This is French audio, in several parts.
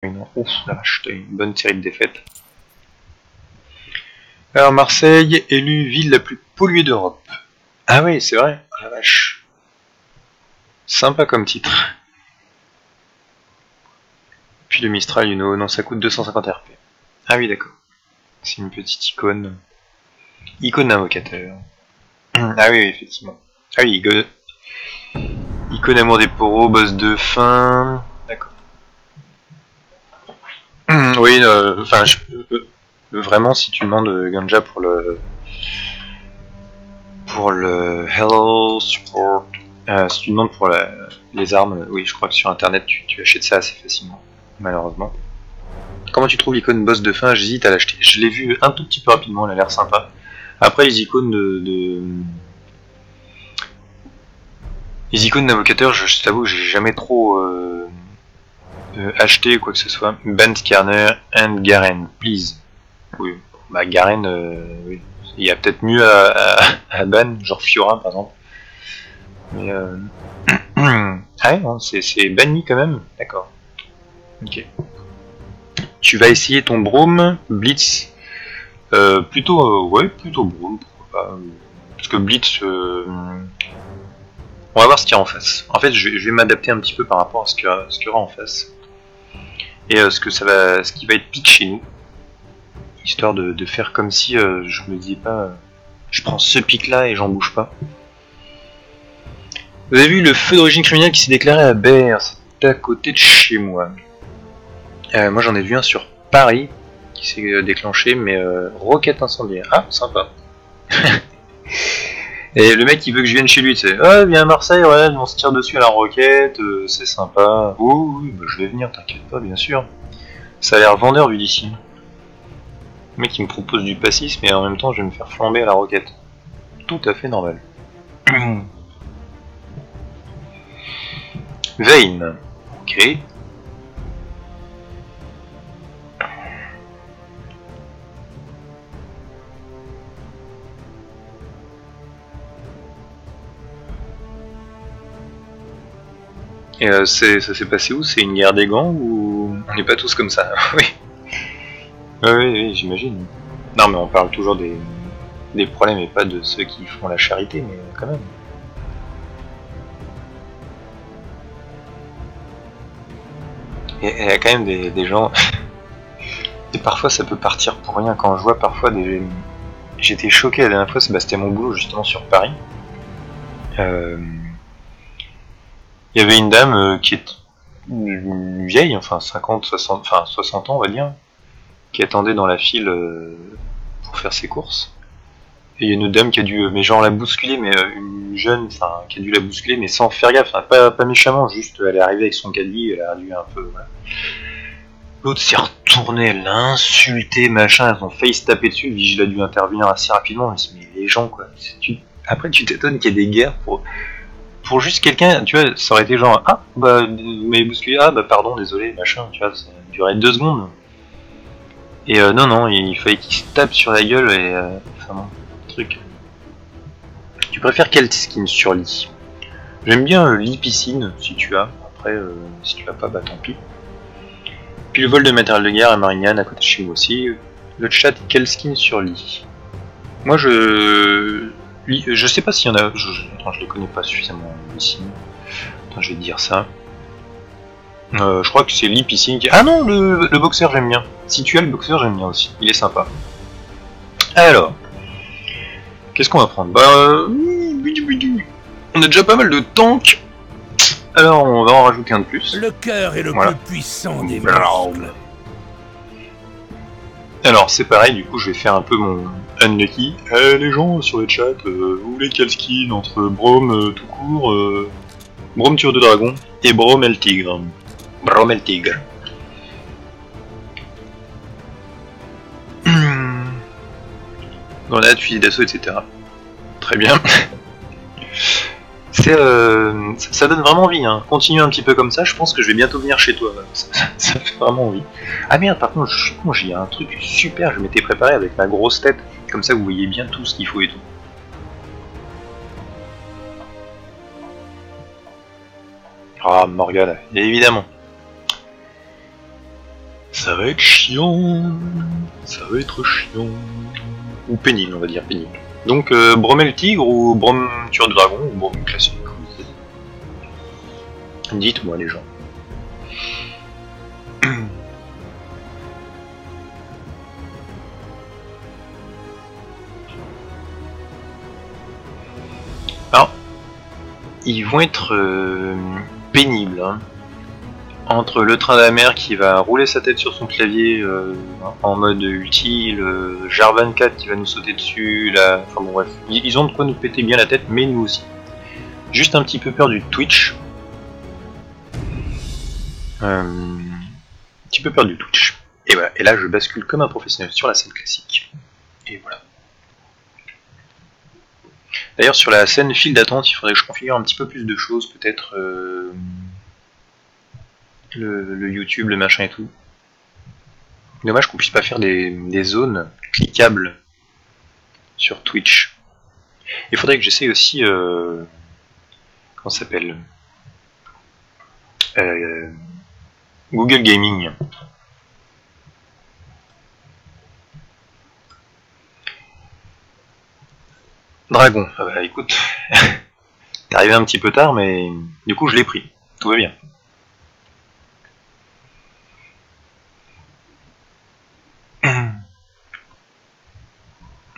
Ouf, la vache, t'as une bonne série de défaites. Alors Marseille, élue ville la plus polluée d'Europe. Ah oui, c'est vrai, oh, la vache. Sympa comme titre. Puis le Mistral, non, ça coûte 250 RP. Ah oui, d'accord. C'est une petite icône. Icône d'invocateur. Ah oui, effectivement. Ah oui, icône amour des poros, boss de fin. D'accord. Oui, enfin, vraiment, si tu demandes Ganja pour le Hello Support, si tu demandes pour les armes, oui, je crois que sur internet tu achètes ça assez facilement, malheureusement. Comment tu trouves l'icône boss de fin? J'hésite à l'acheter. Je l'ai vu un tout petit peu rapidement, elle a l'air sympa. Après, les icônes les icônes d'invocateur, je t'avoue que j'ai jamais trop acheté ou quoi que ce soit. Ban Skarner and Garen, please. Oui, bah Garen, oui. Il y a peut-être mieux à ban, genre Fiora par exemple. Mais ah ouais, c'est banni quand même. D'accord. Ok. Tu vas essayer ton Braum, Blitz. Ouais, plutôt Braum, pourquoi pas. Parce que Blitz, on va voir ce qu'il y a en face. En fait, je vais m'adapter un petit peu par rapport à ce qu'il y aura en face. Et ce qui va être pique chez nous. Histoire de faire comme si je me disais pas, je prends ce pic là et j'en bouge pas. Vous avez vu le feu d'origine criminelle qui s'est déclaré à Berre, c'est à côté de chez moi. Moi j'en ai vu un sur Paris qui s'est déclenché, mais roquette incendiaire. Ah, sympa. Et le mec il veut que je vienne chez lui, tu sais. Ah, viens à Marseille, ouais, on se tire dessus à la roquette, c'est sympa. Oh, oui, bah, je vais venir, t'inquiète pas, bien sûr. Ça a l'air vendeur vu d'ici. Le mec il me propose du passis, mais en même temps je vais me faire flamber à la roquette. Tout à fait normal. Vayne. Ok. Et ça s'est passé où? C'est une guerre des gants ou on n'est pas tous comme ça? Oui. Oui, j'imagine. Non, mais on parle toujours des problèmes et pas de ceux qui font la charité, mais quand même. Il y a quand même des gens. Et parfois ça peut partir pour rien. Quand je vois parfois des. J'étais choqué la dernière fois, c'était mon boulot justement sur Paris. Il y avait une dame qui est vieille, enfin 50, 60, enfin 60 ans on va dire, qui attendait dans la file pour faire ses courses. Et il y a une autre dame qui a dû, mais genre la bousculer, mais une jeune, enfin qui a dû la bousculer, mais sans faire gaffe, enfin, pas méchamment, juste elle est arrivée avec son caddie, elle a dû un peu, voilà. L'autre s'est retournée, elle l'a insulté, machin, elles ont failli se taper dessus, le vigile a dû intervenir assez rapidement, mais les gens quoi, après tu t'étonnes qu'il y ait des guerres pour juste quelqu'un, tu vois, ça aurait été genre, ah, bah, vous m'avez bousculé, ah, bah, pardon, désolé, machin, tu vois, ça durait 2 secondes. Et non, il fallait qu'il se tape sur la gueule et, enfin, bon, truc. Tu préfères quel skin sur lit? J'aime bien lit piscine, si tu as, après, si tu as pas, bah, tant pis. Puis le vol de matériel de guerre à Marignane, à côté de chez vous aussi. Le chat, quel skin sur lit? Moi, je sais pas s'il y en a, attends, je les connais pas suffisamment ici. Attends, je vais te dire ça. Je crois que c'est Lee Piscine qui... Ah non, le boxeur j'aime bien. Si tu as le boxeur j'aime bien aussi, il est sympa. Alors, qu'est-ce qu'on va prendre? Bah, on a déjà pas mal de tanks. Alors on va en rajouter un de plus. Le cœur est le plus puissant des muscles. Alors c'est pareil, du coup je vais faire un peu mon unlucky. Les gens sur le chat, vous voulez quel skin entre Braum tout court, Braum tueur de dragon et Braum el tigre? Braum el tigre. Grenade, fusil d'assaut, etc. Très bien. Ça donne vraiment envie, hein. Continue un petit peu comme ça, je pense que je vais bientôt venir chez toi. Ça fait vraiment envie. Ah merde, par contre, je suis con, j'ai un truc super, je m'étais préparé avec ma grosse tête, comme ça vous voyez bien tout ce qu'il faut et tout. Ah, Morgane, évidemment. Ça va être chiant. Ça va être chiant. Ou pénible, on va dire pénible. Donc Bromel Tigre ou Brom Turc Dragon ou Brom classique. Dites-moi les gens. Alors, ils vont être pénibles. Hein. Entre le train de la mer qui va rouler sa tête sur son clavier en mode ulti, le Jar 24 qui va nous sauter dessus, là... Enfin bon bref, ils ont de quoi nous péter bien la tête, mais nous aussi. Juste un petit peu peur du Twitch. Un petit peu peur du Twitch. Et voilà, et là je bascule comme un professionnel sur la scène classique. Et voilà. D'ailleurs sur la scène file d'attente, il faudrait que je configure un petit peu plus de choses, peut-être le YouTube, le machin et tout. Dommage qu'on puisse pas faire des zones cliquables sur Twitch. Il faudrait que j'essaye aussi comment ça s'appelle Google Gaming. Dragon, ah bah écoute, t'es arrivé un petit peu tard, mais du coup je l'ai pris, tout va bien.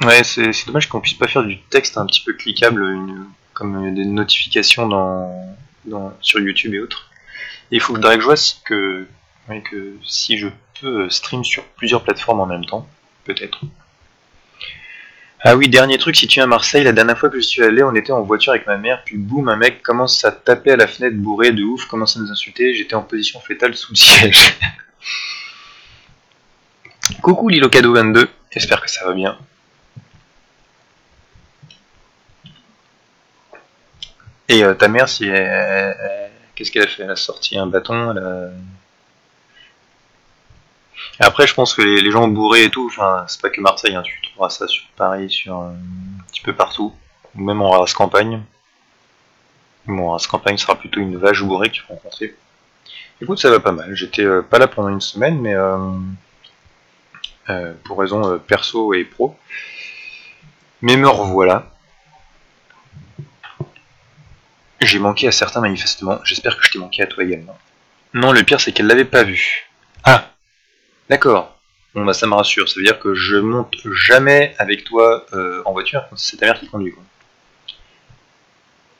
Ouais, c'est dommage qu'on puisse pas faire du texte un petit peu cliquable, comme des notifications sur YouTube et autres. Et il faudrait que je vois que si je peux stream sur plusieurs plateformes en même temps, peut-être. Ah oui, dernier truc, si tu es à Marseille, la dernière fois que je suis allé, on était en voiture avec ma mère, puis boum, un mec commence à taper à la fenêtre bourré de ouf, commence à nous insulter, j'étais en position fétale sous le siège. Coucou Lilocado22, j'espère que ça va bien. Et ta mère, si qu'est-ce qu'elle a fait? Elle a sorti un bâton, Et après, je pense que les gens bourrés et tout, enfin, c'est pas que Marseille, hein, tu trouveras ça sur Paris, sur un petit peu partout, même en race campagne. Bon, race campagne sera plutôt une vache bourrée que tu vas rencontrer. Écoute, ça va pas mal. J'étais pas là pendant une semaine, mais pour raison perso et pro. Mais me revoilà. J'ai manqué à certains manifestement. J'espère que je t'ai manqué à toi également. Non, le pire, c'est qu'elle l'avait pas vu. Ah, d'accord. Bon, bah ça me rassure. Ça veut dire que je monte jamais avec toi en voiture quand c'est ta mère qui conduit, quoi.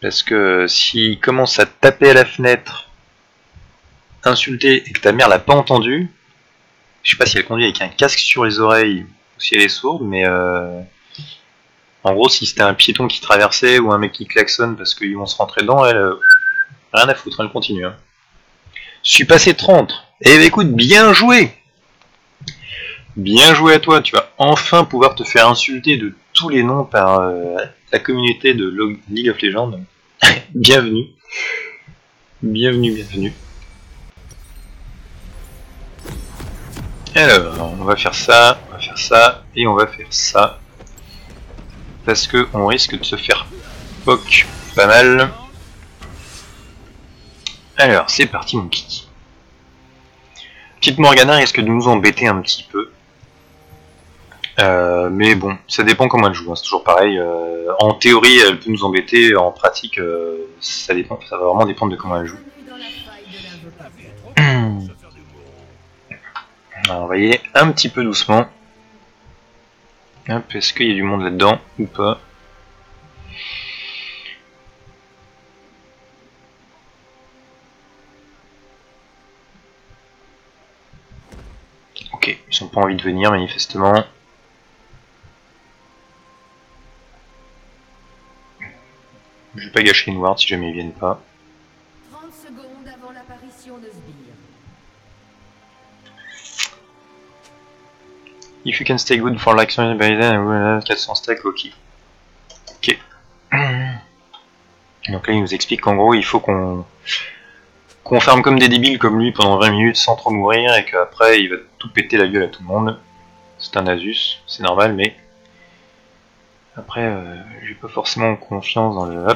Parce que s'il commence à taper à la fenêtre, insulter, et que ta mère l'a pas entendu, je sais pas si elle conduit avec un casque sur les oreilles ou si elle est sourde, mais en gros, si c'était un piéton qui traversait ou un mec qui klaxonne parce qu'ils vont se rentrer dedans, elle, rien à foutre, elle continue. Hein. Je suis passé 30. Eh ben écoute, bien joué! Bien joué à toi, tu vas enfin pouvoir te faire insulter de tous les noms par la communauté de League of Legends. Bienvenue. Bienvenue, bienvenue. Alors, on va faire ça, et on va faire ça. Parce que on risque de se faire poke pas mal. Alors, c'est parti mon kiki. Petite Morgana risque de nous embêter un petit peu. Mais bon, ça dépend comment elle joue, hein, c'est toujours pareil. En théorie, elle peut nous embêter, en pratique, ça va vraiment dépendre de comment elle joue. Alors, on va y aller un petit peu doucement. Hop, est-ce qu'il y a du monde là-dedans ou pas? Ok, ils n'ont pas envie de venir manifestement. Je vais pas gâcher une ward si jamais ils viennent pas. 30 secondes avant l'apparition de Sbire. If you can stay good for like 400 stacks, ok. Ok. Donc là il nous explique qu'en gros il faut qu'on ferme comme des débiles comme lui pendant 20 minutes sans trop mourir et qu'après il va tout péter la gueule à tout le monde. C'est un Asus, c'est normal, mais après j'ai pas forcément confiance dans le...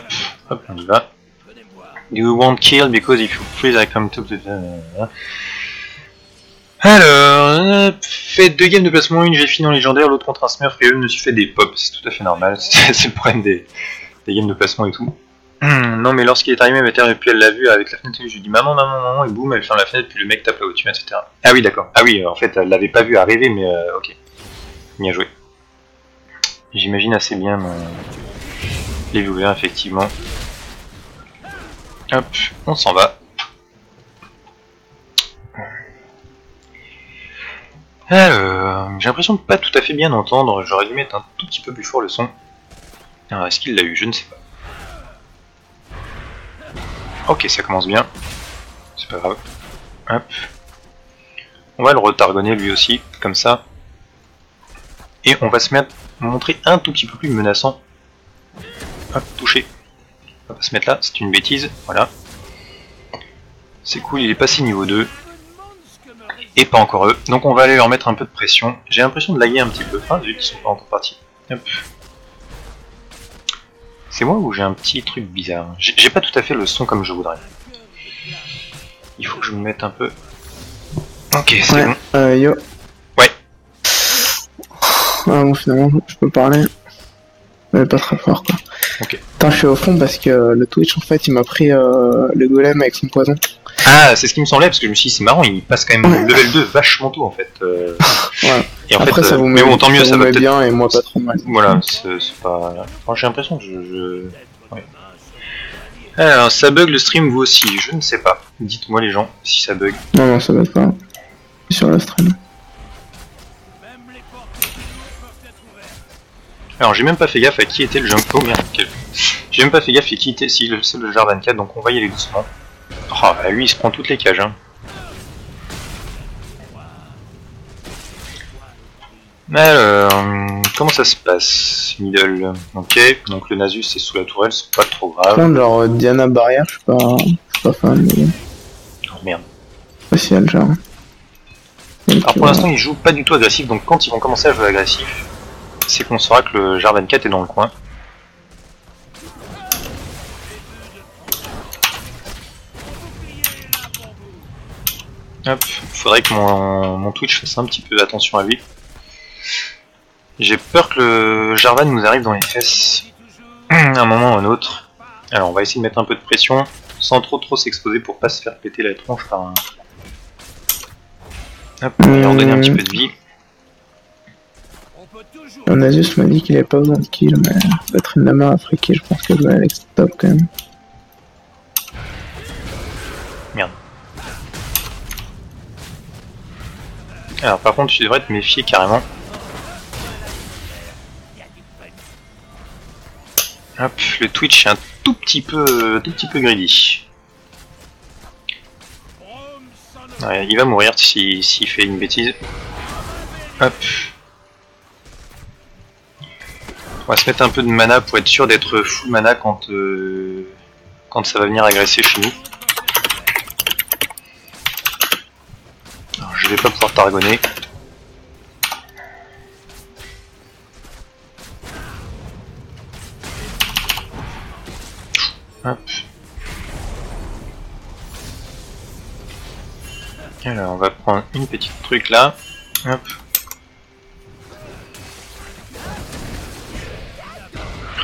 Hop, on y va. You won't kill because if you freeze I come to the... Alors, fait 2 games de placement, une j'ai fini en légendaire, l'autre contre un smurf et eux me suis fait des pops, c'est tout à fait normal, c'est le problème des games de placement et tout. Non mais lorsqu'il est arrivé à Mater et puis elle l'a vu avec la fenêtre, je lui dis maman, maman, maman, et boum, elle ferme la fenêtre, puis le mec tape là au-dessus, etc. Ah oui d'accord, ah oui, en fait elle l'avait pas vu arriver, mais ok, bien joué. J'imagine assez bien les viewers, effectivement. Hop, on s'en va. Alors, j'ai l'impression de pas tout à fait bien entendre, j'aurais dû mettre un tout petit peu plus fort le son. Alors, est-ce qu'il l'a eu? Je ne sais pas. Ok, ça commence bien. C'est pas grave. Hop. On va le retargonner lui aussi, comme ça. Et on va se montrer un tout petit peu plus menaçant. Hop, touché. On va se mettre là, c'est une bêtise, voilà. C'est cool, il est passé niveau 2. Et pas encore eux. Donc on va aller leur mettre un peu de pression. J'ai l'impression de laguer un petit peu. Ah, vu qu'ils sont pas encore partis. Hop. C'est moi ou j'ai un petit truc bizarre? J'ai pas tout à fait le son comme je voudrais. Il faut que je me mette un peu. Ok, c'est bon. Yo. Ouais. Ah bon, finalement, je peux parler. Mais pas très fort, quoi. Ok. Putain, je suis au fond parce que le Twitch, en fait, il m'a pris le golem avec son poison. Ah, c'est ce qui me semblait, parce que je me suis dit, c'est marrant, il passe quand même level 2 vachement tôt, en fait. Ouais. Et en Après, fait, ça vous met, mais bon, tant mieux, ça va peut-être bien et moi pas trop mal. Voilà, c'est pas... Enfin, j'ai l'impression que ouais. Alors, ça bug le stream vous aussi? Je ne sais pas. Dites-moi les gens, si ça bug. Non, non, ça va pas. Sur la stream. Alors, j'ai même pas fait gaffe à qui était le jump. Oh merde, j'ai même pas fait gaffe à qui était... Si, c'est le Jar 24, donc on va y aller doucement. Oh, bah lui, il se prend toutes les cages, hein. Alors, comment ça se passe? Middle, ok, donc le Nasus est sous la tourelle, c'est pas trop Par grave. contre, genre Diana Barrière, je suis pas fan, mais bon. Oh merde. Pas si elle genre. Alors pour l'instant, ils jouent pas du tout agressif, donc quand ils vont commencer à jouer agressif, c'est qu'on saura que le Jar 24 est dans le coin. Hop, faudrait que mon Twitch fasse un petit peu attention à lui. J'ai peur que le Jarvan nous arrive dans les fesses à un moment ou un autre. Alors on va essayer de mettre un peu de pression sans trop s'exposer pour pas se faire péter la tronche par un... Hop, on va leur donner un petit peu de vie. Nasus m'a dit qu'il avait pas besoin de kill, mais Catherine Lamar a friqué, je pense qu'elle va aller top quand même. Merde. Alors par contre tu devrais te méfier carrément. Hop, le Twitch est un tout petit peu greedy. Ouais, il va mourir s'il fait une bêtise. Hop. On va se mettre un peu de mana pour être sûr d'être full mana quand ça va venir agresser chez nous. Alors, je vais pas pouvoir targonner. Hop. Alors on va prendre une petite truc là. Hop.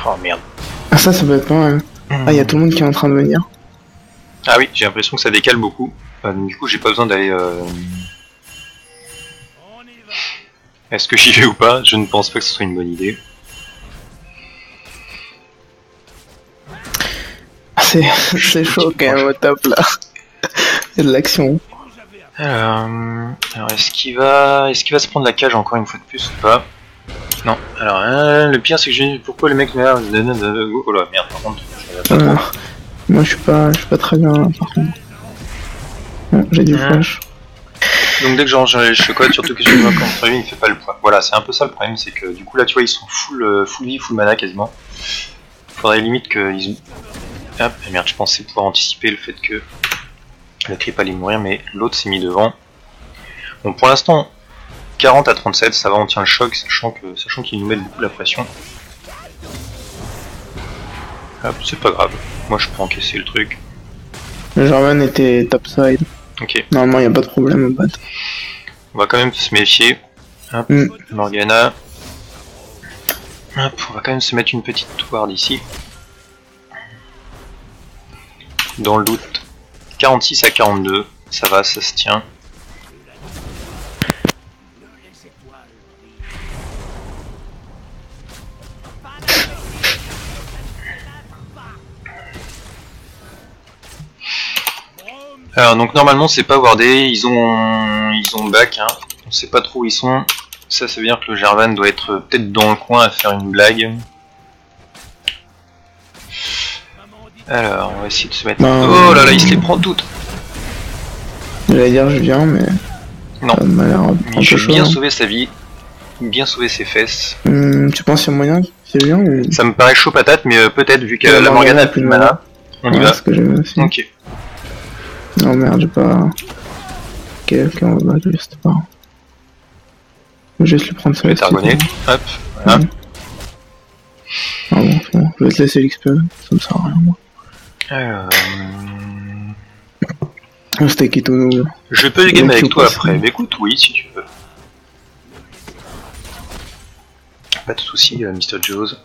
Oh merde. Ah ça peut être pas mal. Ah, il y a tout le monde qui est en train de venir. Ah oui, j'ai l'impression que ça décale beaucoup. Du coup j'ai pas besoin d'aller... Est-ce que j'y vais ou pas? Je ne pense pas que ce soit une bonne idée. C'est chaud quand même au top là. Il y a de l'action. Alors est-ce qu'il va se prendre la cage encore une fois de plus ou pas? Non. Alors le pire c'est que j'ai... Pourquoi le mec m'a... Oh là merde par contre. Moi je suis pas très bien là par contre. Bon, j'ai du flash. Donc dès que j'enlève les chocottes, surtout que je vois contre lui, il fait pas le poids. Voilà, c'est un peu ça le problème, c'est que du coup là tu vois ils sont full vie, full mana quasiment. Faudrait limite qu'ils... Hop, merde, je pensais pouvoir anticiper le fait que le creep allait mourir, mais l'autre s'est mis devant. Bon, pour l'instant, 40 à 37, ça va, on tient le choc, sachant qu'ils nous mettent beaucoup la pression. Hop, c'est pas grave, moi je peux encaisser le truc. Le Jarvan était topside. Ok. Normalement, y a pas de problème au bot. On va quand même se méfier. Hop, Morgana. Hop, on va quand même se mettre une petite ward ici. Dans le doute, 46 à 42, ça va, ça se tient. Alors donc normalement c'est pas wardé, ils ont back, hein. On sait pas trop où ils sont. Ça veut dire que le Jarvan doit être peut-être dans le coin à faire une blague. Alors on va essayer de se mettre... Oh là là, il se les prend toutes. J'allais dire Julien, mais... Non, ça m'a l'air un peu il chaud, bien hein. sauver sa vie, bien sauver ses fesses. Tu penses qu'il y a moyen c'est Julien ou... Ça me paraît chaud patate, mais peut-être vu que Ouais, la Morgana a a plus de mana, on y Ouais, va. c'est ce que j'ai vu aussi. Ok. Non merde, j'ai pas... Ok, on va battre, juste pas... Je vais juste lui prendre ça. Je vais t'argonner. Hop, voilà. Ah bon, c'est bon. Je vais te laisser l'XP, ça me sert à rien moi. C'était qui tout nous. Je peux game avec toi possible. après, mais écoute, oui, si tu veux. Pas de soucis, Mr. Jaws.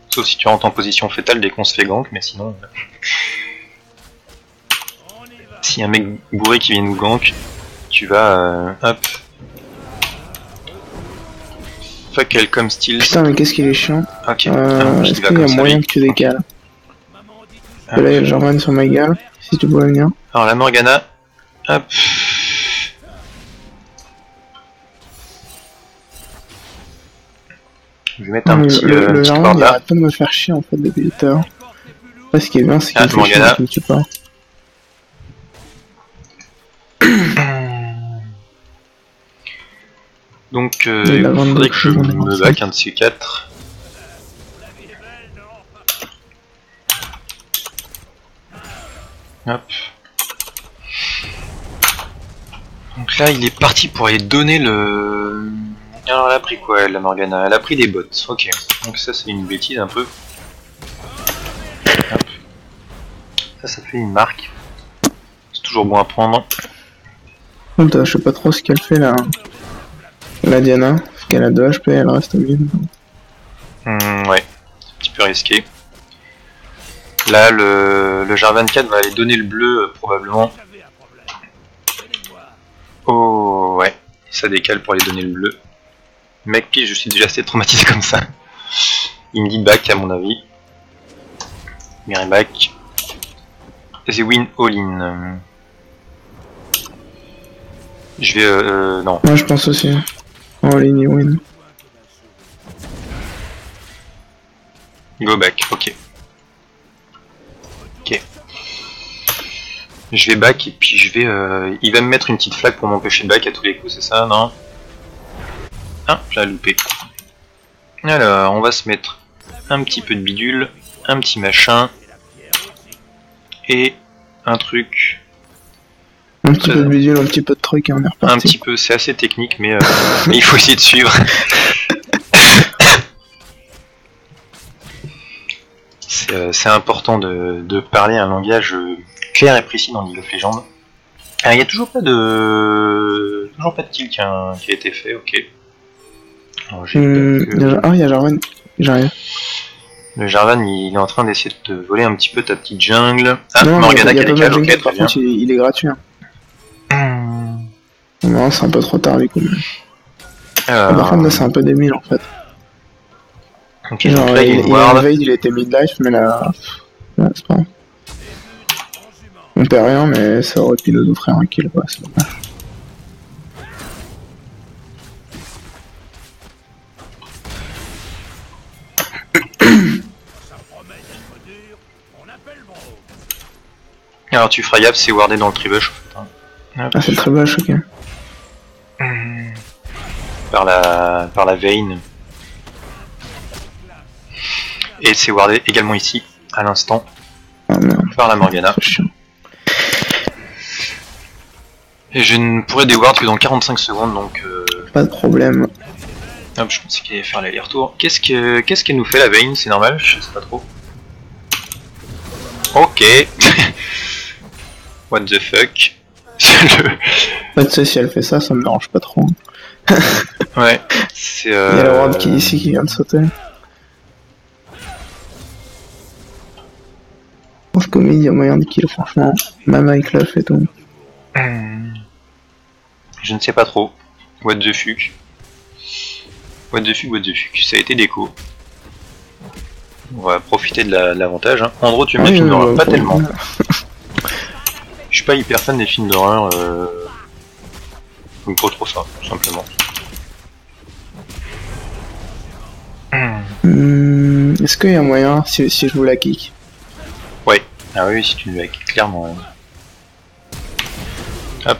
Sauf si tu rentres en position fétale dès qu'on se fait gank, mais sinon... Si un mec bourré qui vient nous gank, tu vas... hop. Fuck elle comme style. Putain, mais qu'est-ce qu'il est chiant. Ok, est-ce qu'il y a moyen que tu décales? Là, il y a le Jarvan sur ma gale, si tu pouvais venir. Alors la Morgana, hop. Je vais mettre un petit le petit Jarvan, ward il là. arrête pas de me faire chier en fait depuis tout à l'heure. Après, ce qui est bien, c'est qu'il me fait chier Morgana. quand il me tue pas. Donc Il il a faudrait 22 que je j'en ai me 25. back un de ces quatre. Hop. Donc là il est parti pour aller donner le... Alors elle a pris quoi elle, la Morgana? Elle a pris des bottes, ok. Donc ça c'est une bêtise un peu. Hop. Ça fait une marque. C'est toujours bon à prendre. Putain, je sais pas trop ce qu'elle fait là. La Diana, parce qu'elle a 2 HP, elle reste au milieu. Ouais, c'est un petit peu risqué. Là, le Jarvan 4 va aller donner le bleu, probablement. Oh, ouais, ça décale pour aller donner le bleu. Mec, pige, je suis déjà assez traumatisé comme ça. Il me dit back, à mon avis. Mary back. The win all-in. Je vais, non. Moi, je pense aussi. Oh, ligne win. Go back, ok. Ok. Je vais back et puis je vais... il va me mettre une petite flag pour m'empêcher de back à tous les coups, c'est ça, non? Ah, j'ai loupé. Alors, on va se mettre un petit peu de bidule, un petit machin, et un truc... Un petit peu de bidule, un petit peu de truc et on est reparti. Un petit peu, c'est assez technique, mais il faut essayer de suivre. C'est important de parler un langage clair et précis dans League of Legends. Il n'y a toujours pas de kill qui a été fait, ok. Alors, Ah, il y a Jarvan, j'arrive. Le Jarvan il est en train d'essayer de te voler un petit peu ta petite jungle. Ah, Non, Morgana qui a pas décalé, mal de ok, jungle, très par bien. contre, il est gratuit. Hein. Non, c'est un peu trop tard du coup. Par contre, là, c'est un peu débile en fait. Ok, Genre, donc là il y a une ward. il était mid-life, mais là. Ouais, c'est pas grave. On perd rien, mais ça aurait pu nous offrir un kill, quoi, c'est dommage. Alors tu feras gaffe, c'est wardé dans le tribush. Ah, c'est très bas, ok. Par la vein. Et c'est wardé également ici, à l'instant, Ah merde, par la Morgana. c'est chiant. Et je ne pourrai déward que dans 45 secondes, donc... Pas de problème. Hop, je pensais qu'il allait faire l'aller-retour. Qu'est-ce qu'elle nous fait la vein? C'est normal? Je sais pas trop. Ok. What the fuck? En fait, tu sais, si elle fait ça, ça me dérange pas trop. Ouais, c'est... Il y a la ward qui est ici qui vient de sauter. Je pense qu'au mid, il y a moyen de kill, franchement. Même avec l'œuf et tout. Je ne sais pas trop. What the fuck. What the fuck, what the fuck. Ça a été déco. On va profiter de l'avantage. Hein. Andro, tu aimes les films d'horreur? Pas tellement. Je suis pas hyper fan des films d'horreur. Donc pas trop ça, tout simplement. Est-ce qu'il y a moyen si je vous la kick? Ouais. Ah oui, si tu nous la kick, clairement. Ouais. Hop.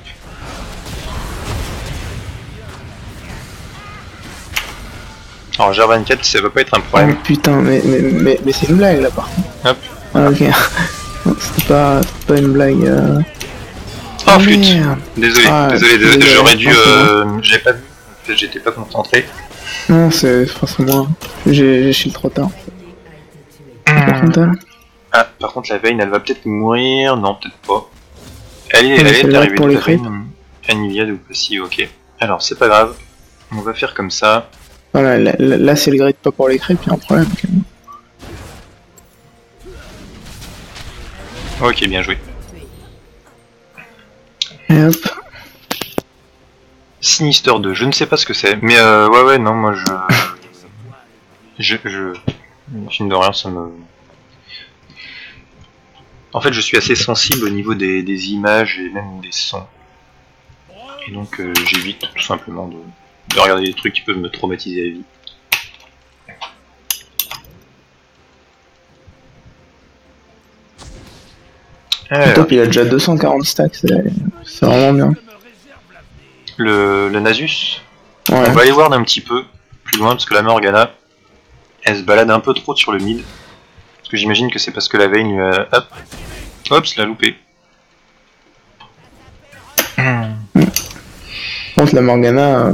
Alors GR24, ça va pas être un problème. Oh putain, mais c'est une blague là par contre. Hop. Ah ok. C'était pas une blague. Oh flûte. Merde. Désolé, Ah, désolé, j'aurais dû... J'avais pas vu, en fait j'étais pas concentré. Non, c'est forcément... J'ai shield trop tard. Ah, par contre la Vayne, elle va peut-être mourir. Non, peut-être pas. Elle est c'est arrivée pour de les la creeps. Vayne. Aniviad ou passive, ok. Alors, c'est pas grave. On va faire comme ça. Voilà, là c'est le grade pas pour les creeps, y'a un problème. Ok, bien joué. Et hop. Sinister 2, je ne sais pas ce que c'est. Mais ouais, non, moi je... Le film d'horreur, ça me... En fait, je suis assez sensible au niveau des images et même des sons. Et donc, j'évite tout simplement de regarder des trucs qui peuvent me traumatiser la vie. Le top, il a déjà 240 stacks, c'est vraiment bien. Le Nasus, Ouais. on va aller voir d'un petit peu plus loin parce que la Morgana, elle se balade un peu trop sur le mid. Parce que j'imagine que c'est parce que la Vayne lui a... Hop, hop, l'a loupé. Par contre, la Morgana,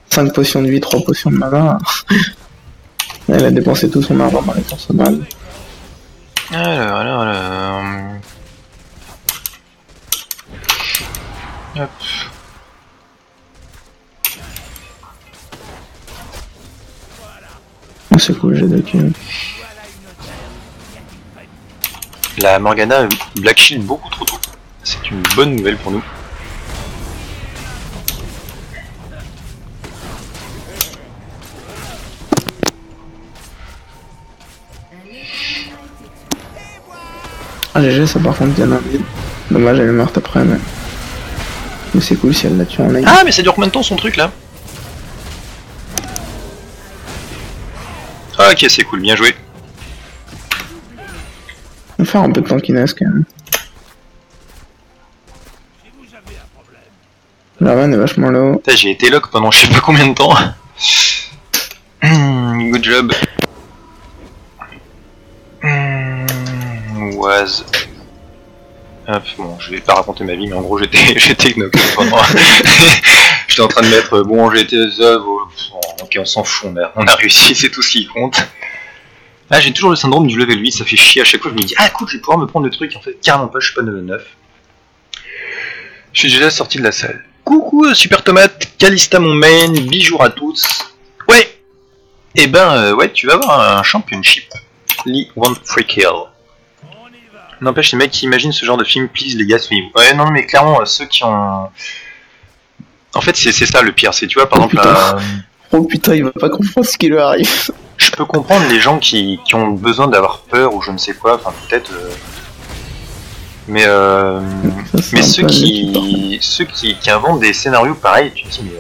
5 potions de vie, 3 potions de mana. Elle a dépensé tout son argent dans les consommables. Alors... Hop. Oh, c'est cool, j'ai 2 kills. La Morgana Black Shield beaucoup trop tôt. C'est une bonne nouvelle pour nous. Ah, GG, ça par contre, Diana. Dommage, elle est morte après, mais c'est cool si elle l'a tué en ligne. Ah, mais ça dure combien de temps son truc là? Ah, ok, c'est cool, bien joué. On va faire un peu de tankiness quand même. La run est vachement low. J'ai été lock pendant je sais pas combien de temps. Good job. Was. Hop, bon, je vais pas raconter ma vie, mais en gros j'étais knock pendant. J'étais en train de mettre bon, j'ai été ok, on s'en fout, on a réussi, c'est tout ce qui compte. Ah, j'ai toujours le syndrome du level 8, ça fait chier à chaque fois, je me dis ah cool, je vais pouvoir me prendre le truc, en fait carrément pas, je suis pas level 9. Je suis déjà sorti de la salle. Coucou Super Tomate, Kalista mon main, bijoux à tous. Ouais. Et ben ouais, tu vas avoir un championship. Lee want free kill. N'empêche les mecs qui imaginent ce genre de film, please les gars, suivez-vous. Ouais non mais clairement ceux qui ont... En fait c'est ça le pire, c'est tu vois par exemple Oh putain, il va pas comprendre ce qui lui arrive. Je peux comprendre les gens qui ont besoin d'avoir peur ou je ne sais quoi, enfin peut-être... Mais ceux qui inventent des scénarios pareils, tu te dis mais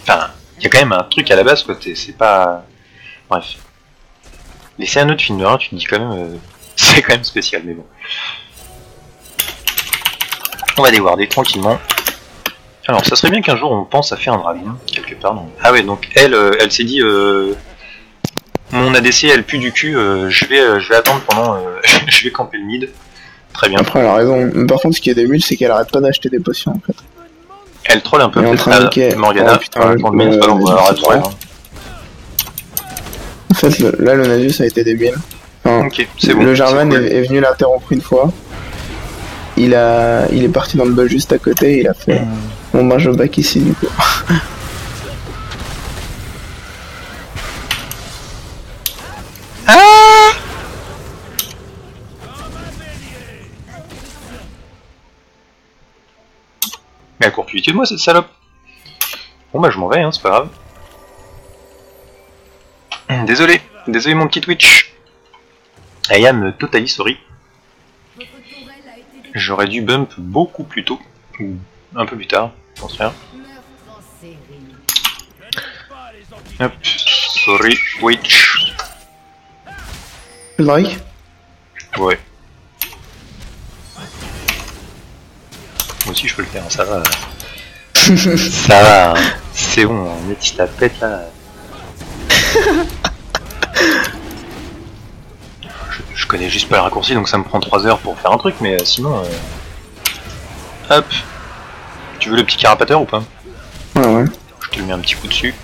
enfin, il y a quand même un truc à la base quoi, c'est pas... Bref. Les scénarios de film d'horreur, tu te dis quand même... c'est quand même spécial, mais bon. On va déwarder tranquillement. Alors, ça serait bien qu'un jour on pense à faire un dragon, quelque part. Donc... Ah ouais, donc elle s'est dit... mon ADC, elle pue du cul, je vais attendre pendant... je vais camper le mid. Très bien. Après, elle a raison. Par contre, ce qui est débile, c'est qu'elle arrête pas d'acheter des potions en fait. Elle troll un peu peut-être Morgana. Oh, putain, en fait, là, le Nasus a été débile. Enfin, ok, c'est bon. Le Jarvan est venu l'interrompre une fois. il est parti dans le bol juste à côté, il a fait bon bah je back ici du coup. Mais elle court plus vite que moi cette salope. Bon bah je m'en vais, hein, c'est pas grave. Désolé mon petit Twitch. I am totally sorry. Votre tourelle a été détruite. J'aurais dû bump beaucoup plus tôt. Ou un peu plus tard, je pense rien. Meurtre en série. Hop, sorry Twitch. Le Drake. Ouais. Moi aussi je peux le faire, ça va. Ça va, hein. C'est bon, mais tu la pètes là. Je connais juste pas le raccourci donc ça me prend 3 heures pour faire un truc, mais sinon. Hop. Tu veux le petit carapateur ou pas? Ouais. Je te le mets un petit coup dessus.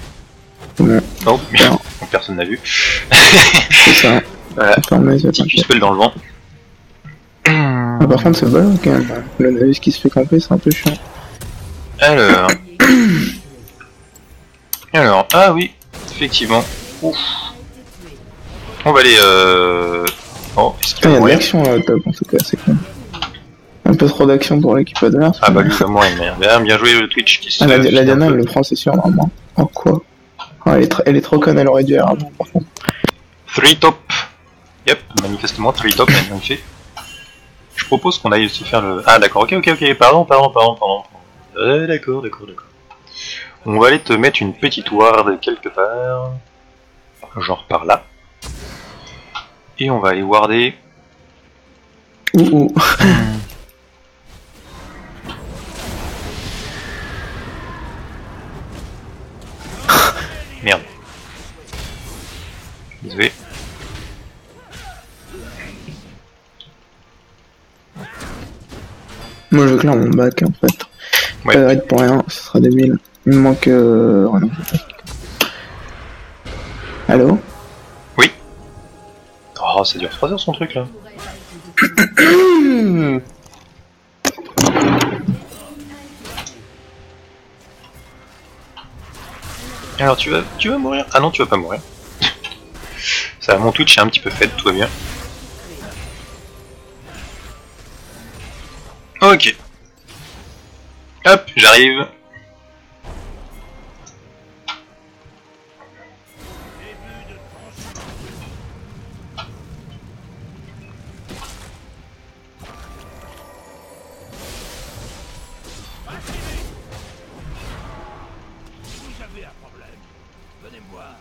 Ouais. Oh, bien. Personne n'a vu. C'est ça. Voilà. Attends, Petit Q-spell dans le vent. Ah, par contre, c'est bon quand même. Le Navis qui se fait camper, c'est un peu chiant. Alors, ah oui, effectivement. Ouf. On va aller. Oh, est-ce qu'il Il y va a de mourir? l'action là au top en tout cas, c'est cool. Un peu trop d'action pour l'équipe adverse. Ah bah lui va mourir, merde. Bien joué le Twitch qui se. Ah, la Diana elle le prend, c'est sûr, normalement. Oh quoi? Ah, elle est trop conne, elle aurait dû R avant par contre. 3 top. Yep, manifestement 3 top, bien fait. Je propose qu'on aille aussi faire le. Ah d'accord, ok, pardon. D'accord. On va aller te mettre une petite ward quelque part. Genre par là. Et on va aller warder. Ouh. Merde. Désolé. Moi je veux clair mon bac en fait. Ouais. Pas de raid pour rien, ce sera débile. Il me manque. Oh non. Allô? Oui. Oh, ça dure 3 heures son truc là. Alors tu vas mourir? Ah non, tu vas pas mourir. Ça, mon Twitch est un petit peu fait, tout va bien. Ok. Hop, j'arrive.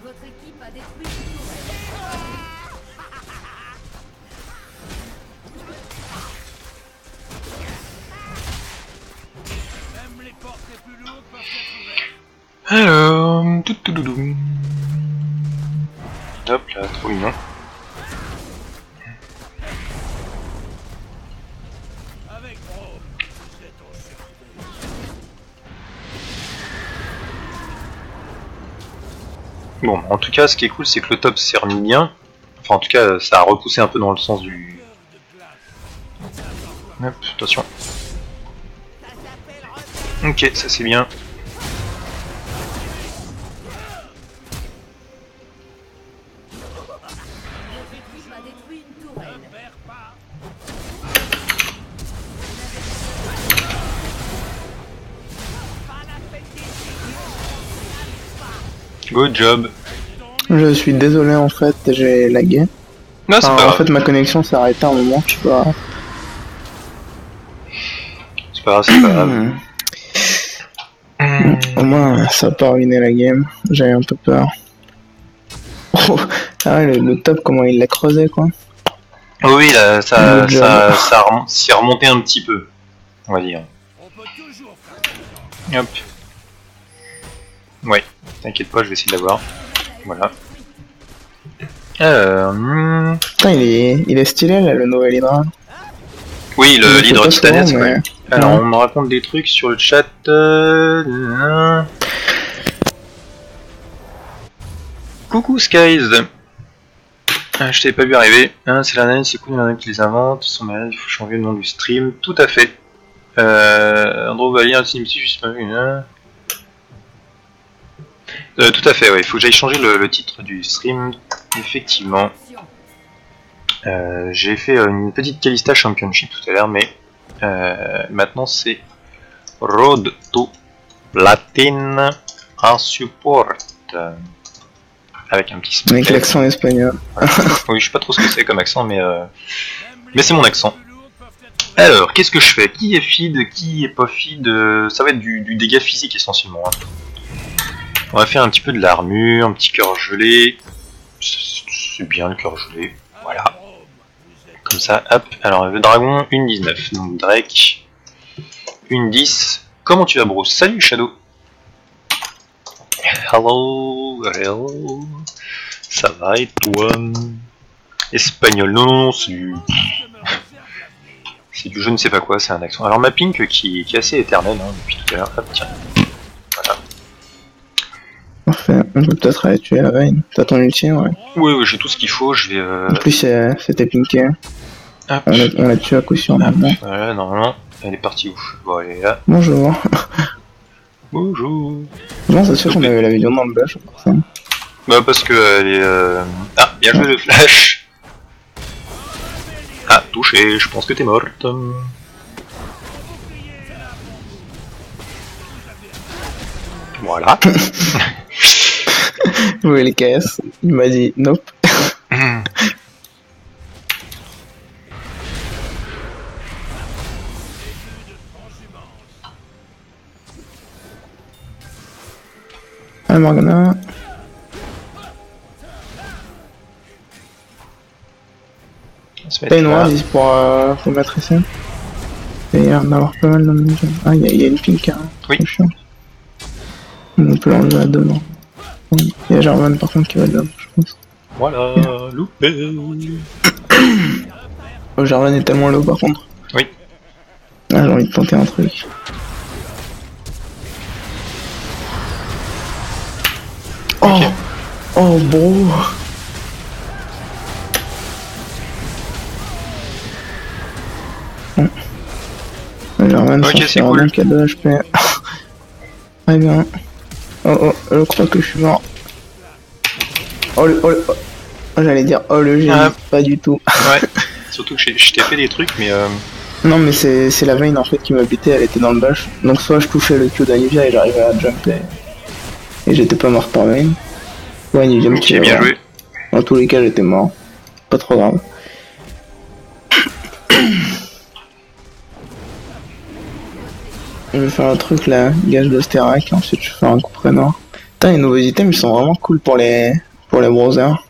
Votre équipe a détruit une tourelle. Alors, tout. Hop là, trop mignon. Bon, en tout cas, ce qui est cool, c'est que le top s'est remis bien. Enfin, en tout cas, ça a repoussé un peu dans le sens du... Hop, attention. Ok, ça c'est bien. Votre équipe a détruit une tourelle. Good job. Je suis désolé en fait, j'ai lagué. Non, c'est Enfin, pas en grave. fait ma connexion s'est arrêtée à un moment, je sais pas. C'est pas grave. Au moins ça a pas ruiné la game, j'avais un peu peur. Oh, ah ouais, le top comment il l'a creusé quoi. Oh oui, là, ça Good job. s'y est remonté un petit peu, on va dire. Hop. Ouais, t'inquiète pas, je vais essayer de l'avoir. Voilà. Putain il est stylé là le nouvel Hydra. Oui, Je sais l'hydre pas titanesque, souvent, mais- ouais. Alors, Ouais. on me raconte des trucs sur le chat. Coucou Skies. Ah, je t'avais pas vu arriver. Hein, c'est l'analyse, c'est cool, il y en a qui les inventent, ils sont malades, il faut changer le nom du stream. Tout à fait. Andrew va lire un signe juste pas vu. Hein. Tout à fait, ouais. Il faut que j'aille changer le titre du stream. Effectivement. J'ai fait une petite Kalista Championship tout à l'heure, mais maintenant c'est Road to Platine en support. Avec un petit smiley. Avec l'accent espagnol. Oui, je sais pas trop ce que c'est comme accent, mais c'est mon accent. Alors, qu'est-ce que je fais? Qui est feed, qui est pas feed? Ça va être du dégât physique essentiellement. Hein. On va faire un petit peu de l'armure, un petit cœur gelé. C'est bien le cœur gelé. Voilà. Comme ça, hop. Alors, le dragon, une 19. Donc, Drake, une 10. Comment tu vas, Bruce? Salut, Shadow. Hello, hello. Ça va et toi? Espagnol, non, c'est du... c'est du je ne sais pas quoi, c'est un accent. Alors ma pink qui est assez éternelle hein, depuis tout à l'heure. Hop, tiens. Voilà. Parfait, on peut peut-être aller tuer la veine. T'as ton ultime, ouais. Oui, j'ai tout ce qu'il faut, je vais... En plus, c'était pinké. Hop. On l'a tué à coup sûr, normalement. Voilà, normalement, elle est partie où? Bon, elle est là. Bonjour. Bonjour. Non, c'est sûr qu'on avait la vision dans le bush, pour ça. Bah parce que elle est... Ah, bien joué le flash. Ah, touché, je pense que t'es morte. Voilà. Oui, les caisses. Il m'a dit nope. Ah, Morgana. T'as une oise pour mettre ici. Et il y a d'avoir pas mal dans le jeu. Ah, il y a une pink, hein. Oui. C'est chiant. On peut l'enlever à deux, non. Il y a Jarvan par contre qui va dedans, je pense. Voilà, loupé. Oh, Jarvan est tellement low par contre. Oui. Ah, j'ai envie de tenter un truc. Oh, Ok. oh, bro. Jarvan, Ok, c'est cool. Qui a 2 HP. Très bien. Oh, je crois que je suis mort. Oh, j'allais dire, oh le génie, pas du tout. Ouais, surtout que je t'ai fait des trucs, mais Non, mais c'est la veine en fait qui m'a buté, elle était dans le bush. Donc, soit je touchais le Q d'Anivia et j'arrivais à jumper. Et j'étais pas mort par veine. Ouais, Anivia me tuait. bien joué. Dans tous les cas, j'étais mort. Pas trop grave. Je vais faire un truc là, gage de Sterak, et ensuite je vais faire un coup prénom. Putain, les nouveaux items ils sont vraiment cool pour les browsers.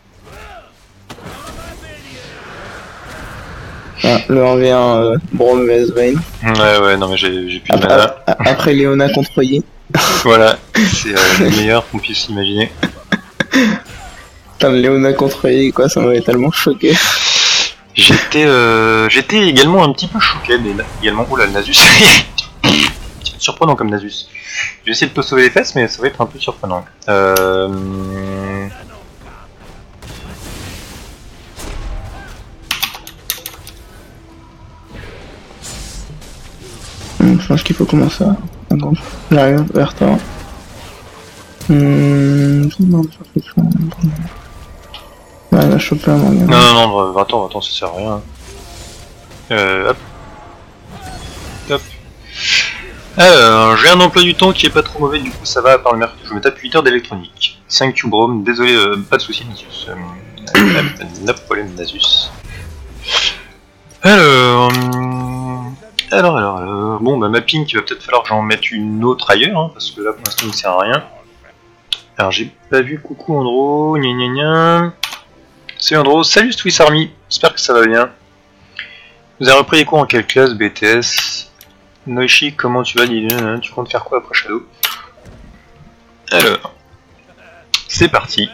Ah, le 1v1 Braum vs Vayne. Ouais, non mais j'ai plus de mana. Après Léona contre Yi. Voilà, c'est le meilleur qu'on puisse imaginer. Putain, Léona contre Yi, quoi, ça m'avait tellement choqué. J'étais également un petit peu choqué, mais également, oula, le Nasus. Surprenant comme Nasus. Je vais essayer de te sauver les fesses, mais ça va être un peu surprenant. Je pense qu'il faut commencer à... J'arrive vers toi. Non, ouais, il va choper un manga. Non, attends, ça sert à rien. Hop. Hop. Alors, j'ai un emploi du temps qui est pas trop mauvais, du coup ça va, par le mercredi. Je me tape 8 heures d'électronique. 5 cubes Braum, désolé, pas de soucis, Nasus. No problème, Nasus. Alors, bon, bah ma pink, il va peut-être falloir que j'en mette une autre ailleurs, hein, parce que là pour l'instant il ne sert à rien. Alors, j'ai pas vu coucou Andro, gna gna gna. Salut Andro, salut Swiss Army, j'espère que ça va bien. Vous avez repris les cours en quelle classe, BTS? Noishi, comment tu vas, dis-le, tu comptes faire quoi après Shadow? Alors, c'est parti.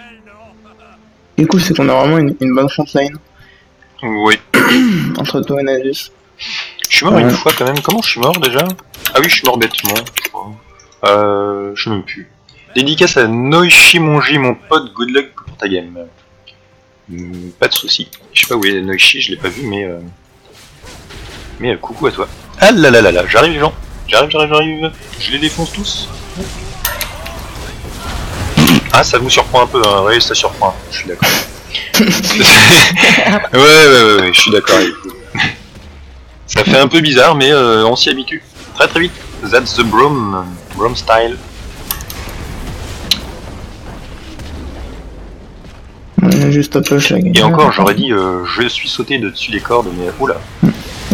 Du coup, c'est qu'on a vraiment une bonne frontline. Oui. Entre toi et Nasus. Je suis mort une fois quand même, comment je suis mort déjà? Ah oui, je suis mort bêtement, je crois. Je sais même plus. Dédicace à Noishi Monji, mon pote, good luck pour ta game. Pas de soucis. Je sais pas où est Noishi, je l'ai pas vu, mais coucou à toi. Ah là là là là, j'arrive les gens. J'arrive. Je les défonce tous. Ah, ça vous surprend un peu, hein. Oui, ça surprend. Je suis d'accord. ouais, je suis d'accord avec vous. Ça fait un peu bizarre, mais on s'y habitue. Très très vite. That's the Brom style. On a juste à push la game. Et encore, j'aurais dit je suis sauté de dessus les cordes, mais oula.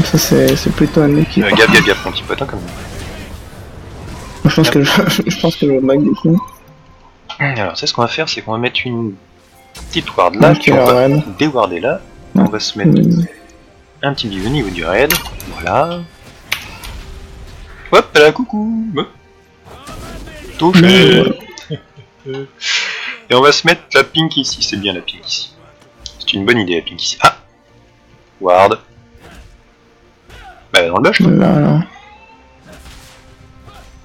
Ça c'est plutôt un mec qui... Gap, mon petit potin quand même. Je pense que je back du coup. Alors, c'est ce qu'on va faire, c'est qu'on va mettre une petite ward là, Ok, puis on va raid. déwarder là. On va se mettre un petit big au niveau du raid. Voilà. Hop là, coucou. Touché. Et on va se mettre la pink ici, c'est bien la pink ici. C'est une bonne idée la pink ici. Ah, ward. Bah dans le bush. Là.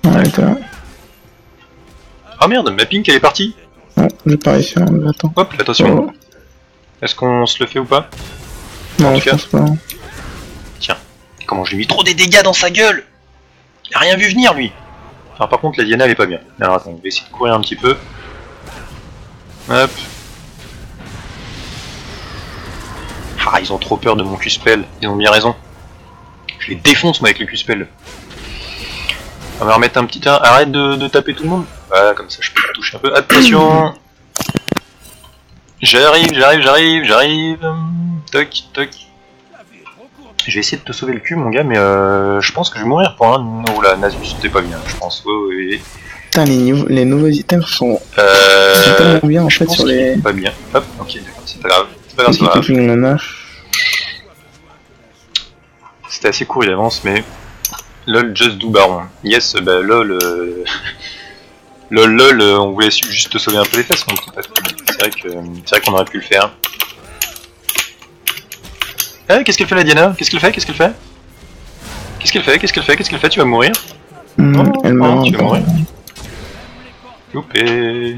Arrête là. Ah merde, ma pink elle est partie. Non, j'ai pas réussi, j'attends. Hop, attention. Oh. Est-ce qu'on se le fait ou pas? Non, En tout je cas. pense pas. Tiens, comment je lui ai mis trop des dégâts dans sa gueule. Il a rien vu venir lui. Alors par contre la Diana elle est pas bien. Alors attends, on va essayer de courir un petit peu. Hop. Ah, ils ont trop peur de mon Q-spell, ils ont bien raison. Je les défonce moi avec le Q-spell. On va remettre un petit 1, arrête de taper tout le monde. Voilà, comme ça je peux toucher un peu. Attention. J'arrive. Toc. Je vais essayer de te sauver le cul mon gars, mais je pense que je vais mourir pour un... Oh là, Nasus, t'es pas bien, je pense. Oui. Putain, les nouveaux items sont tellement bien en fait sur les... Pas bien. Hop, ok, d'accord, c'est pas grave. C'était assez court, il avance, mais... LOL, just do baron. Yes, bah LOL... LOL, on voulait juste te sauver un peu les fesses, mon petit pote. C'est vrai qu'on aurait pu le faire. Eh, qu'est-ce qu'elle fait la Diana? Qu'est-ce qu'elle fait? Tu vas mourir? Elle meurt. Tu vas mourir. Loupé.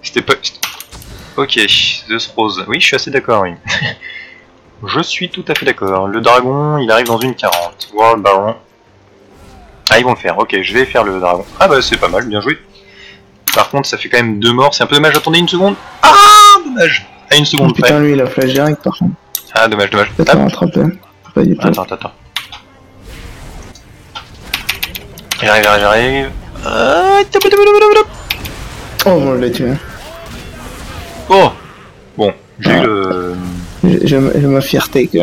C'était pas... Ok, The Rose. Oui, je suis assez d'accord, oui. Je suis tout à fait d'accord. Le dragon, il arrive dans une 40. World Baron. Ah, ils vont le faire. Ok, je vais faire le dragon. Ah bah c'est pas mal, bien joué. Par contre, ça fait quand même 2 morts. C'est un peu dommage. Attendez une seconde. Ah, dommage. À une seconde près. Putain, lui, il a flash direct par contre. Ah, dommage. Peut-être à rattraper. Pas du tout. Attends. J'arrive. Oh, bon, je l'ai tué. Oh. Bon, j'ai eu le... J'ai ma fierté que...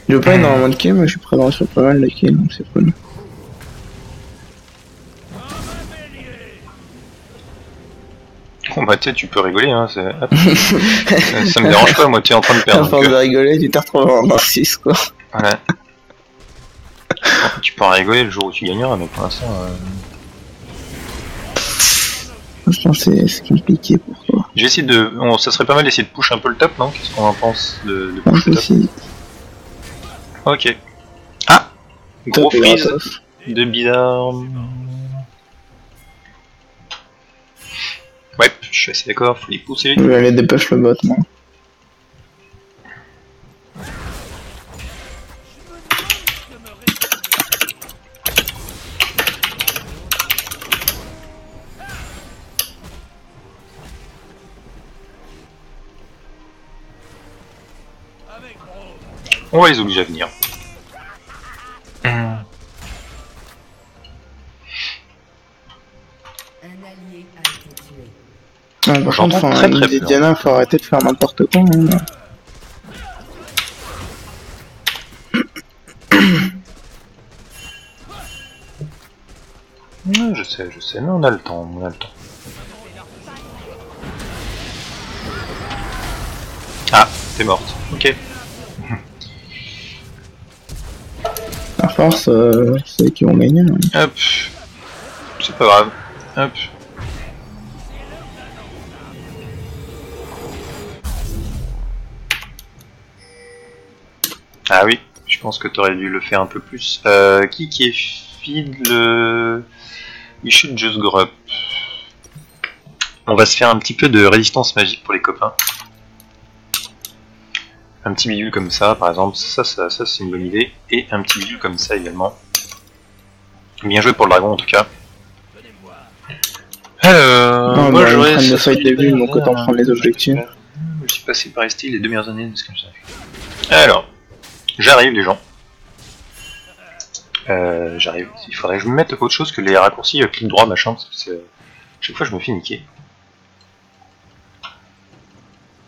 Je veux pas énormément de kills, mais je suis présent sur pas mal de kills, donc c'est cool. Bon bah tu sais, tu peux rigoler, hein, ça me dérange pas, moi tu es en train de perdre. À force de rigoler, tu t'es retrouvé en 6 quoi. Voilà. Tu peux en rigoler le jour où tu gagneras, mais pour l'instant... Je pense que c'est compliqué pour toi. Je vais essayer de... ça serait pas mal d'essayer de push un peu le top, non? Qu'est-ce qu'on en pense de push le top? Ok. Ah, gros freeze de bizarre. Ouais, je suis assez d'accord, faut les pousser. Je vais aller dépêche le bot, moi. On va les obliger à venir. Un allié a été tué. Ah, par contre, très peu. Diana, faut arrêter de faire n'importe quoi. Hein. Je sais, mais on a le temps, Ah, t'es morte, ok. À force, c'est eux qui vont gagner. Hein. Hop, c'est pas grave, hop. Ah oui, je pense que t'aurais dû le faire un peu plus. Qui est feed le... We should just grow up. On va se faire un petit peu de résistance magique pour les copains. Un petit bidule comme ça, par exemple, ça c'est une bonne idée. Et un petit bidule comme ça également. Bien joué pour le dragon en tout cas. Alors, Non, moi bah, j'aurais... en train de fight début, donc autant prendre les objectifs. Je suis passé par ST les 2 meilleures années, c'est comme ça. Alors, j'arrive les gens. J'arrive. Il faudrait que je me mette autre chose que les raccourcis clic droit machin, parce que c'est... chaque fois je me fais niquer.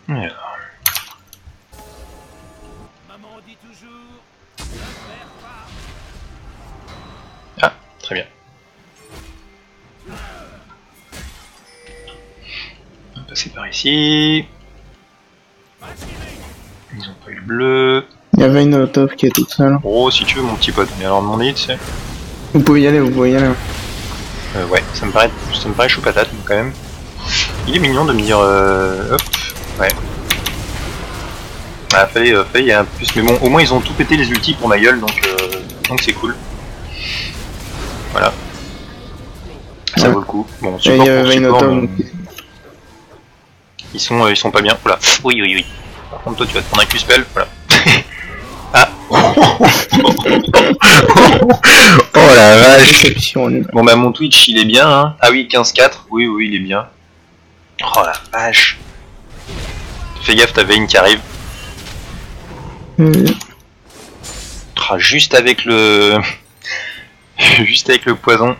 Alors. Ah, très bien. On va passer par ici. Ils ont pas eu le bleu. Il y avait une auto qui est toute seule. Oh, si tu veux, mon petit pote. Mais alors, demander, tu sais. Vous pouvez y aller, vous pouvez y aller. Ouais, ça me paraît chaud patate, mais quand même. Il est mignon de me dire. Hop, ouais. Ah, fallait y aller un peu plus. Mais bon, au moins, ils ont tout pété les ultis pour ma gueule, donc c'est cool. Voilà. Ça vaut le coup. Bon, Il y support avait pour une support, auto. mais ils sont pas bien. Oula. Oui, oui, oui. Par contre, toi, tu vas te prendre un Q-spell. Voilà. Ah. Oh la vache. Bon bah mon Twitch il est bien hein. Ah oui 15-4, oui oui il est bien. Oh la vache. Fais gaffe t'as Vayne qui arrive. Ah, juste avec le... juste avec le poison.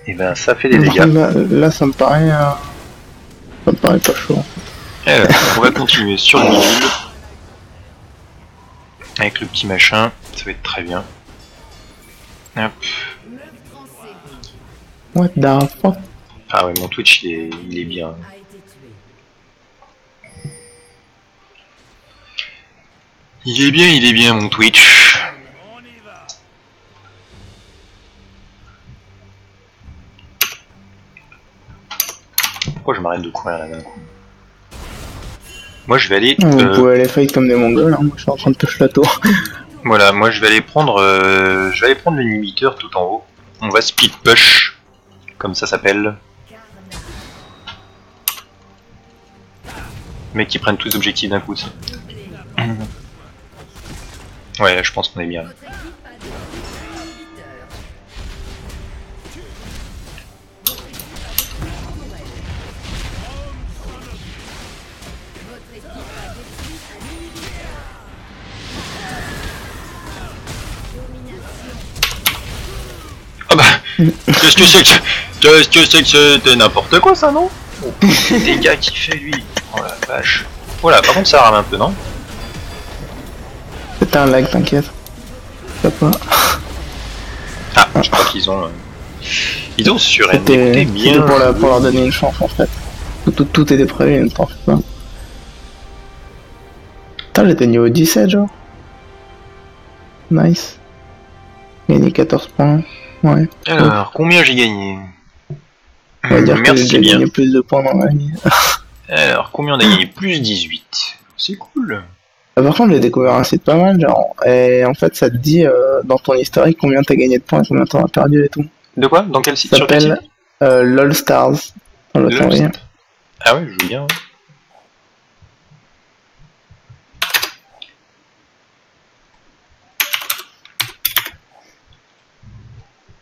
Et ben ça fait des dégâts. Là ça me paraît... ça me paraît pas chaud. Alors, on va continuer sur le bidule. Avec le petit machin, ça va être très bien. Hop. What the fuck? Ah ouais, mon Twitch il est bien. Il est bien mon Twitch. Pourquoi je m'arrête de courir là d'un coup? Moi je vais aller... Vous pouvez aller fight comme des mongols, hein. Moi je suis en train de toucher la tour. Voilà, moi je vais aller prendre l'inhibiteur tout en haut. On va split push, comme ça s'appelle. Mecs qui prennent tous les objectifs d'un coup, ça. Ouais, je pense qu'on est bien. Ah bah, qu'est-ce que c'est que c'était n'importe quoi ça, non? Oh, les dégâts qu'il fait lui. Oh la vache. Voilà, par contre ça rame un peu, non? C'est un lag, t'inquiète. Ça pas. Ah, je crois qu'ils ont... Ils ont surécouté bien. C'était pour leur donner une chance en fait. Tout était prévu, ne t'en fais pas. Putain, j'étais niveau 17 genre. Nice. Gagné 14 points. Ouais. Alors, combien j'ai gagné? On va dire que j'ai bien. gagné plus de points dans la vie. Alors, combien on a gagné? Plus 18. C'est cool. Par contre, j'ai découvert un site pas mal, genre, et en fait, ça te dit dans ton historique combien t'as gagné de points et combien t'en as perdu et tout. De quoi? Dans quel site? Ça s'appelle LOL Stars. On va t'envoyer. Ah ouais, je veux bien.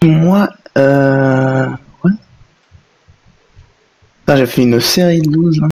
Moi, ouais. J'ai fait une série de 12 là.